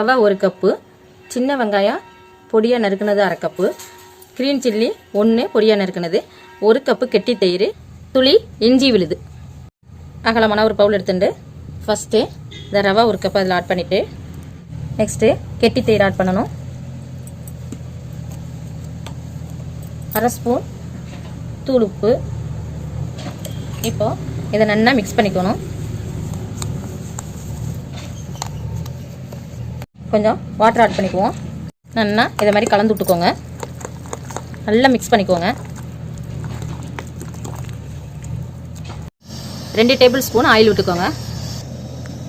ரவை 1 கப்பு, சின்ன வெங்காயம் பொடியாக நறுக்குனது 1/2 கப்பு, க்ரீன் சில்லி 1 பொடியாக நறுக்குனது, 1 கப்பு கெட்டி தயிர், துளி இஞ்சி விழுது. அகலமான ஒரு பவுல் எடுத்துட்டு ஃபஸ்ட்டு இந்த ரவை 1 கப்பு அதில் ஆட் பண்ணிவிட்டு நெக்ஸ்ட்டு கெட்டி தயிர் ஆட் பண்ணணும். 1/2 ஸ்பூன் தூள் உப்பு. இப்போது இதை நல்லா மிக்ஸ் பண்ணிக்கணும். கொஞ்சம் வாட்டர் ஆட் பண்ணிக்குவோம். நல்லா இதை மாதிரி கலந்து விட்டுக்கோங்க. நல்லா மிக்ஸ் பண்ணிக்கோங்க. 2 டேபிள் ஸ்பூன் ஆயில் விட்டுக்கோங்க.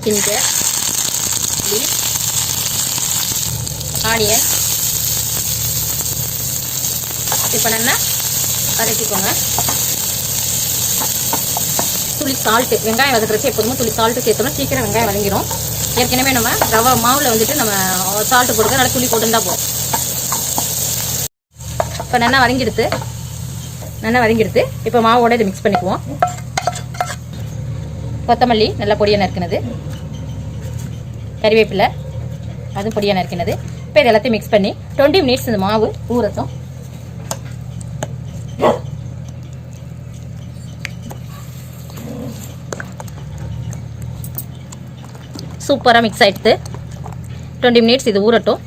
ஜிஞ்சர், ஆனியன் இப்போ நல்லா வதக்கிக்கோங்க. துளி சால்ட்டு, வெங்காயம் வதக்குறதுக்கு எப்போதுமே துளி சால்ட்டு சேர்த்தோம்னா சீக்கிரம் வெங்காயம் வதங்கிடும். ஏற்கனவே நம்ம ரவை மாவில் வந்துட்டு நம்ம சால்ட்டு போடுக்க நல்லா துளி போட்டுருந்தா போகும். இப்போ நல்லா வதங்கிடுத்து. இப்போ மாவோட இதை மிக்ஸ் பண்ணிக்குவோம். கொத்தமல்லி நல்லா பொடியாக நறுக்கினது, கறிவேப்பிலை அதுவும் பொடியாக நறுக்கினது. இப்போ இது எல்லாத்தையும் மிக்ஸ் பண்ணி 20 மினிட்ஸ் இந்த மாவு ஊறட்டும். சூப்பராக மிக்ஸ் ஆகிடுது. 20 மினிட்ஸ் இது ஊறட்டும்.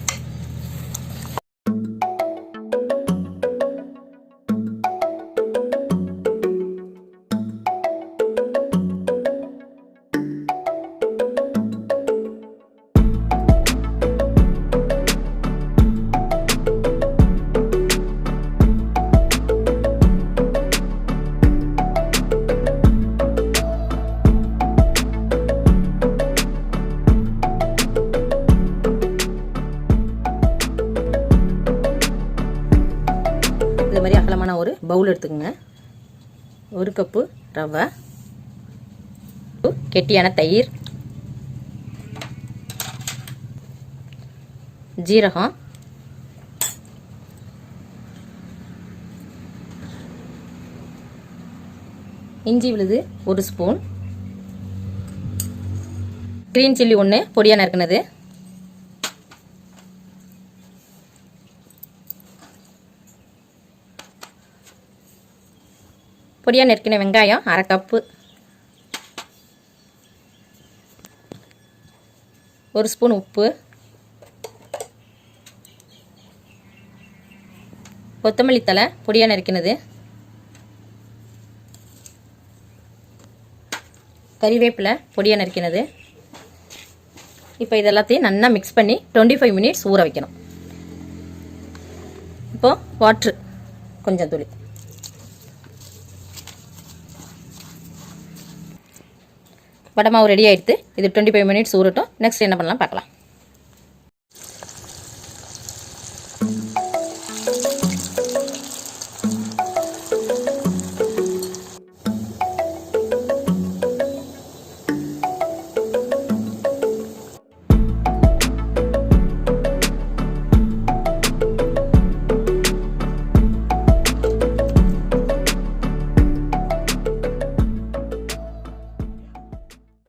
இது மாதிரி அகலமான ஒரு பவுல் எடுத்துக்கோங்க. 1 கப்பு ரவை, கெட்டியான தயிர், ஜீரகம், இஞ்சி விழுது 1 ஸ்பூன், க்ரீன் சில்லி 1 பொடியாக நறுக்குனது, பொடியாக நறுக்கின வெங்காயம் 1/2 கப்பு, 1 ஸ்பூன் உப்பு, கொத்தமல்லி தழை பொடியாக நறுக்கினது, கறிவேப்பிலை பொடியாக நறுக்கினது. இப்போ இதெல்லாத்தையும் நல்லா மிக்ஸ் பண்ணி 25 மினிட்ஸ் ஊற வைக்கணும். இப்போது வாட்ரு கொஞ்சம் துளி. வடை மாவு ரெடி ஆகிடுது. இது 25 மினிட்ஸ் ஊறட்டும். நெக்ஸ்ட் என்ன பண்ணலாம் பார்க்கலாம்.